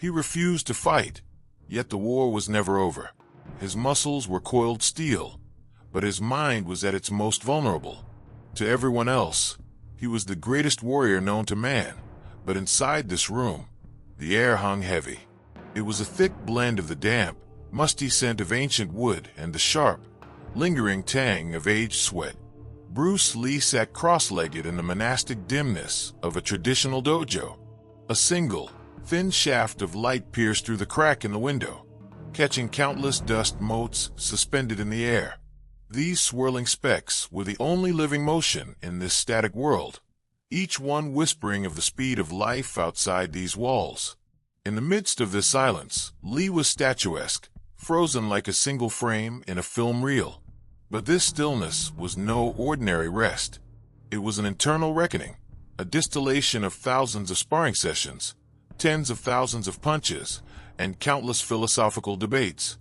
He refused to fight, yet the war was never over. His muscles were coiled steel, but his mind was at its most vulnerable. To everyone else, he was the greatest warrior known to man, but inside this room, the air hung heavy. It was a thick blend of the damp, musty scent of ancient wood and the sharp, lingering tang of aged sweat. Bruce Lee sat cross-legged in the monastic dimness of a traditional dojo. A single, thin shaft of light pierced through the crack in the window, catching countless dust motes suspended in the air. These swirling specks were the only living motion in this static world, each one whispering of the speed of life outside these walls. In the midst of this silence, Lee was statuesque, frozen like a single frame in a film reel. But this stillness was no ordinary rest. It was an internal reckoning, a distillation of thousands of sparring sessions, tens of thousands of punches, and countless philosophical debates.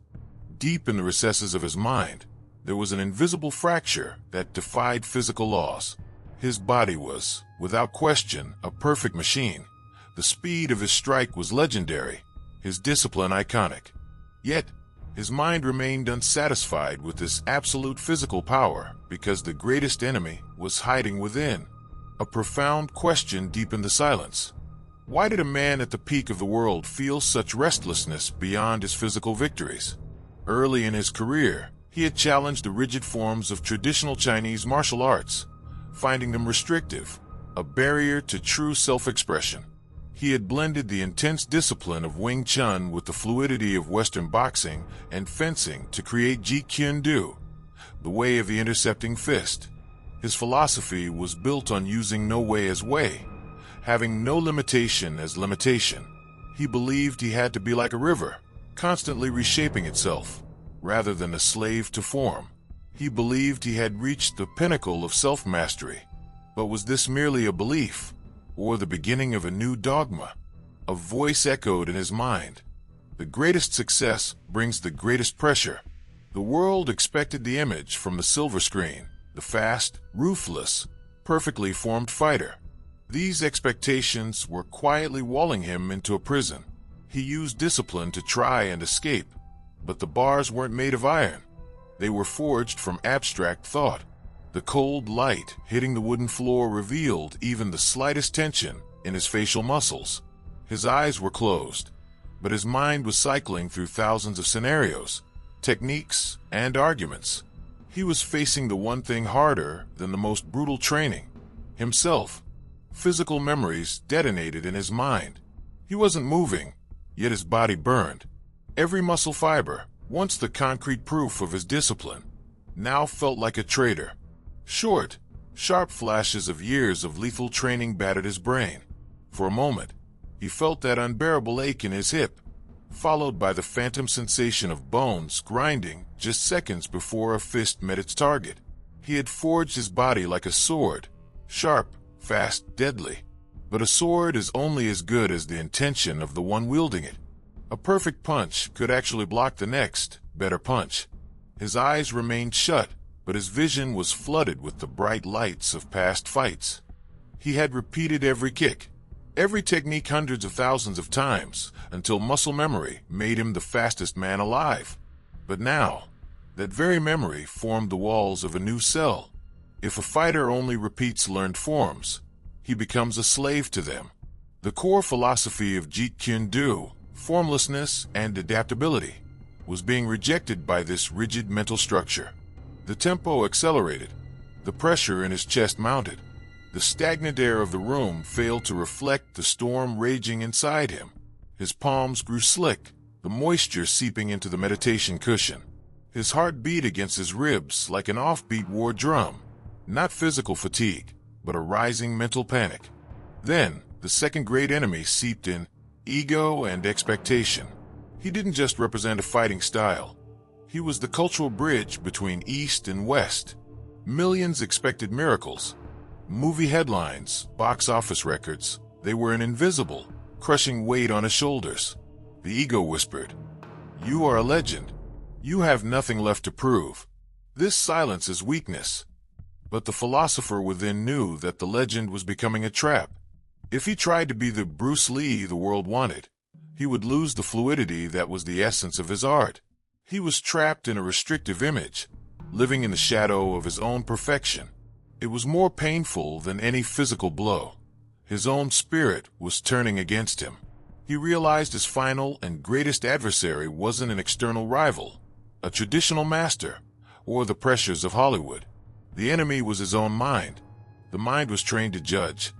Deep in the recesses of his mind, there was an invisible fracture that defied physical laws. His body was, without question, a perfect machine. The speed of his strike was legendary, his discipline iconic. Yet, his mind remained unsatisfied with this absolute physical power because the greatest enemy was hiding within. A profound question deepened the silence. Why did a man at the peak of the world feel such restlessness beyond his physical victories? Early in his career, he had challenged the rigid forms of traditional Chinese martial arts, finding them restrictive, a barrier to true self-expression. He had blended the intense discipline of Wing Chun with the fluidity of Western boxing and fencing to create Jeet the way of the intercepting fist. His philosophy was built on using no way as way, having no limitation as limitation. He believed he had to be like a river, constantly reshaping itself, rather than a slave to form. He believed he had reached the pinnacle of self-mastery. But was this merely a belief, or the beginning of a new dogma? A voice echoed in his mind. The greatest success brings the greatest pressure. The world expected the image from the silver screen, the fast, ruthless, perfectly formed fighter. These expectations were quietly walling him into a prison. He used discipline to try and escape, but the bars weren't made of iron. They were forged from abstract thought. The cold light hitting the wooden floor revealed even the slightest tension in his facial muscles. His eyes were closed, but his mind was cycling through thousands of scenarios, techniques, and arguments. He was facing the one thing harder than the most brutal training: himself. Physical memories detonated in his mind. He wasn't moving, yet his body burned. Every muscle fiber, once the concrete proof of his discipline, now felt like a traitor. Short, sharp flashes of years of lethal training battered his brain. For a moment, he felt that unbearable ache in his hip, followed by the phantom sensation of bones grinding just seconds before a fist met its target. He had forged his body like a sword, sharp, fast, deadly. But a sword is only as good as the intention of the one wielding it. A perfect punch could actually block the next, better punch. His eyes remained shut, but his vision was flooded with the bright lights of past fights. He had repeated every kick, every technique hundreds of thousands of times, until muscle memory made him the fastest man alive. But now, that very memory formed the walls of a new cell. If a fighter only repeats learned forms, he becomes a slave to them. The core philosophy of Jeet, formlessness and adaptability, was being rejected by this rigid mental structure. The tempo accelerated. The pressure in his chest mounted. The stagnant air of the room failed to reflect the storm raging inside him. His palms grew slick, the moisture seeping into the meditation cushion. His heart beat against his ribs like an offbeat war drum. Not physical fatigue, but a rising mental panic. Then, the second great enemy seeped in: ego and expectation. He didn't just represent a fighting style. He was the cultural bridge between East and West. Millions expected miracles. Movie headlines, box office records, they were an invisible, crushing weight on his shoulders. The ego whispered, "You are a legend. You have nothing left to prove. This silence is weakness." But the philosopher within knew that the legend was becoming a trap. If he tried to be the Bruce Lee the world wanted, He would lose the fluidity that was the essence of his art. He was trapped in a restrictive image, living in the shadow of his own perfection. It was more painful than any physical blow. His own spirit was turning against him. He realized his final and greatest adversary wasn't an external rival, a traditional master, or the pressures of Hollywood. The enemy was his own mind. The mind was trained to judge.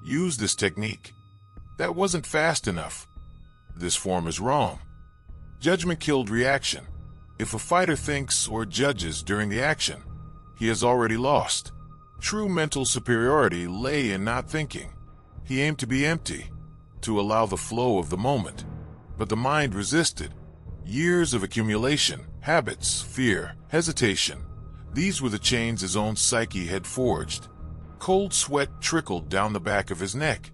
Use this technique. That wasn't fast enough. This form is wrong. Judgment killed reaction. If a fighter thinks or judges during the action, he has already lost. True mental superiority lay in not thinking. He aimed to be empty, to allow the flow of the moment. But the mind resisted. Years of accumulation, habits, fear, hesitation. These were the chains his own psyche had forged. Cold sweat trickled down the back of his neck.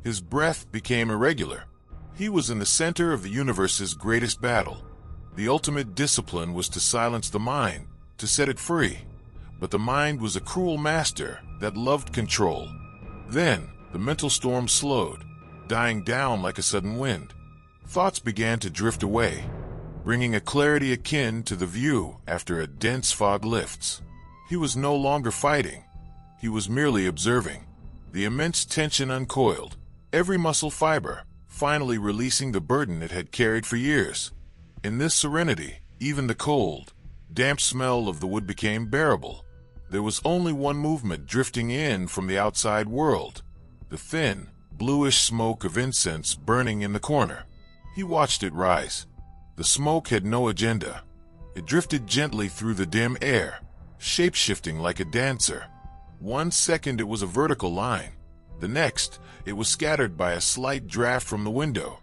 His breath became irregular. He was in the center of the universe's greatest battle. The ultimate discipline was to silence the mind, to set it free. But the mind was a cruel master that loved control. Then, the mental storm slowed, dying down like a sudden wind. Thoughts began to drift away, bringing a clarity akin to the view after a dense fog lifts. He was no longer fighting. He was merely observing. The immense tension uncoiled, every muscle fiber finally releasing the burden it had carried for years. In this serenity, even the cold, damp smell of the wood became bearable. There was only one movement drifting in from the outside world, the thin, bluish smoke of incense burning in the corner. He watched it rise. The smoke had no agenda. It drifted gently through the dim air, shape-shifting like a dancer. 1 second it was a vertical line. The next, it was scattered by a slight draft from the window.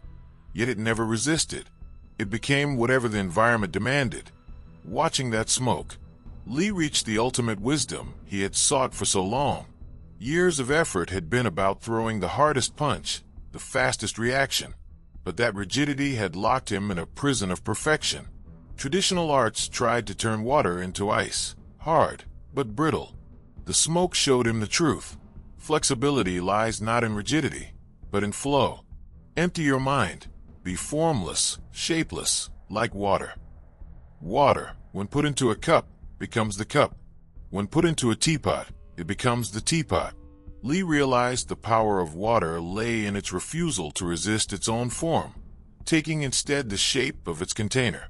Yet it never resisted. It became whatever the environment demanded. Watching that smoke, Lee reached the ultimate wisdom he had sought for so long. Years of effort had been about throwing the hardest punch, the fastest reaction. But that rigidity had locked him in a prison of perfection. Traditional arts tried to turn water into ice, hard, but brittle. The smoke showed him the truth. Flexibility lies not in rigidity, but in flow. Empty your mind. Be formless, shapeless, like water. Water, when put into a cup, becomes the cup. When put into a teapot, it becomes the teapot. Lee realized the power of water lay in its refusal to resist its own form, taking instead the shape of its container.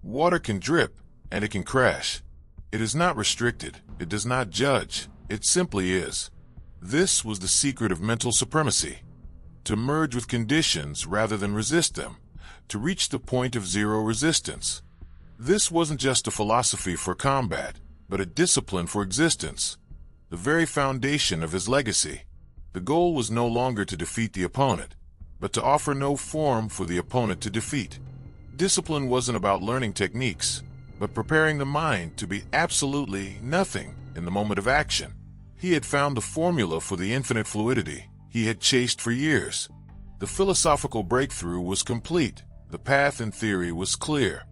Water can drip, and it can crash. It is not restricted, it does not judge, it simply is. This was the secret of mental supremacy. To merge with conditions rather than resist them, to reach the point of zero resistance. This wasn't just a philosophy for combat, but a discipline for existence. The very foundation of his legacy. The goal was no longer to defeat the opponent, but to offer no form for the opponent to defeat. Discipline wasn't about learning techniques, but preparing the mind to be absolutely nothing in the moment of action. He had found the formula for the infinite fluidity he had chased for years. The philosophical breakthrough was complete. The path in theory was clear.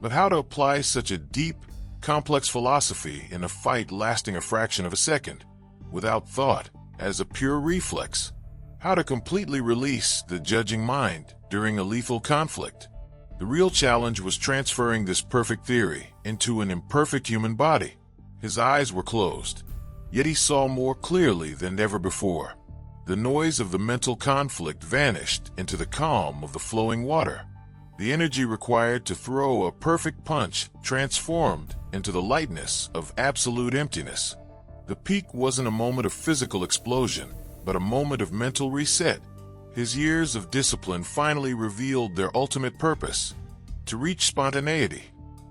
But how to apply such a deep, complex philosophy in a fight lasting a fraction of a second, without thought, as a pure reflex? How to completely release the judging mind during a lethal conflict? The real challenge was transferring this perfect theory into an imperfect human body. His eyes were closed, yet he saw more clearly than ever before. The noise of the mental conflict vanished into the calm of the flowing water. The energy required to throw a perfect punch transformed into the lightness of absolute emptiness. The peak wasn't a moment of physical explosion, but a moment of mental reset. His years of discipline finally revealed their ultimate purpose: to reach spontaneity.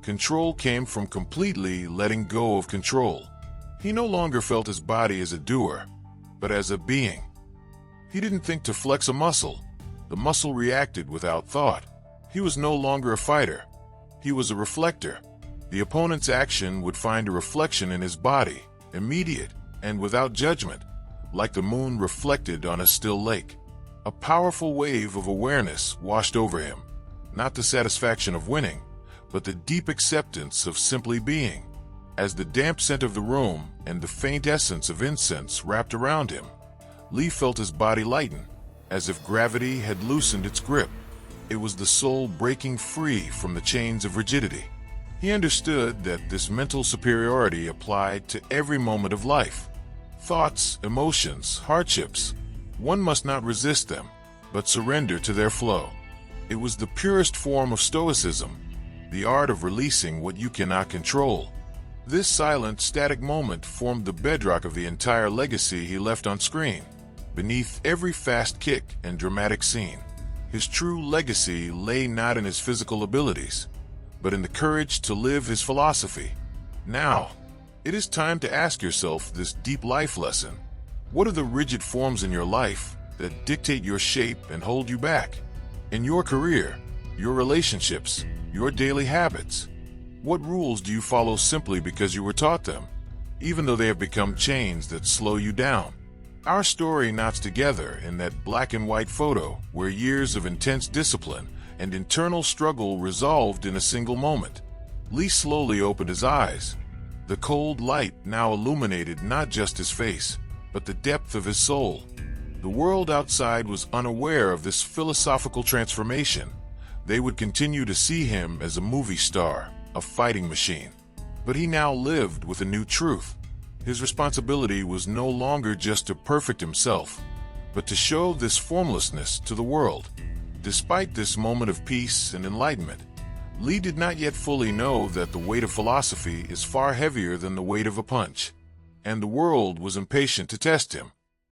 Control came from completely letting go of control. He no longer felt his body as a doer, but as a being. He didn't think to flex a muscle. The muscle reacted without thought. He was no longer a fighter. He was a reflector. The opponent's action would find a reflection in his body, immediate and without judgment, like the moon reflected on a still lake. A powerful wave of awareness washed over him, not the satisfaction of winning, but the deep acceptance of simply being. As the damp scent of the room and the faint essence of incense wrapped around him, Lee felt his body lighten, as if gravity had loosened its grip. It was the soul breaking free from the chains of rigidity. He understood that this mental superiority applied to every moment of life. Thoughts, emotions, hardships. One must not resist them, but surrender to their flow. It was the purest form of Stoicism, the art of releasing what you cannot control. This silent, static moment formed the bedrock of the entire legacy he left on screen. Beneath every fast kick and dramatic scene, his true legacy lay not in his physical abilities, but in the courage to live his philosophy. Now, it is time to ask yourself this deep life lesson. What are the rigid forms in your life that dictate your shape and hold you back? In your career, your relationships, your daily habits, what rules do you follow simply because you were taught them, even though they have become chains that slow you down? Our story knots together in that black and white photo where years of intense discipline and internal struggle resolved in a single moment. Lee slowly opened his eyes. The cold light now illuminated not just his face, but the depth of his soul. The world outside was unaware of this philosophical transformation. They would continue to see him as a movie star, a fighting machine. But he now lived with a new truth. His responsibility was no longer just to perfect himself, but to show this formlessness to the world. Despite this moment of peace and enlightenment, Lee did not yet fully know that the weight of philosophy is far heavier than the weight of a punch, and the world was impatient to test him.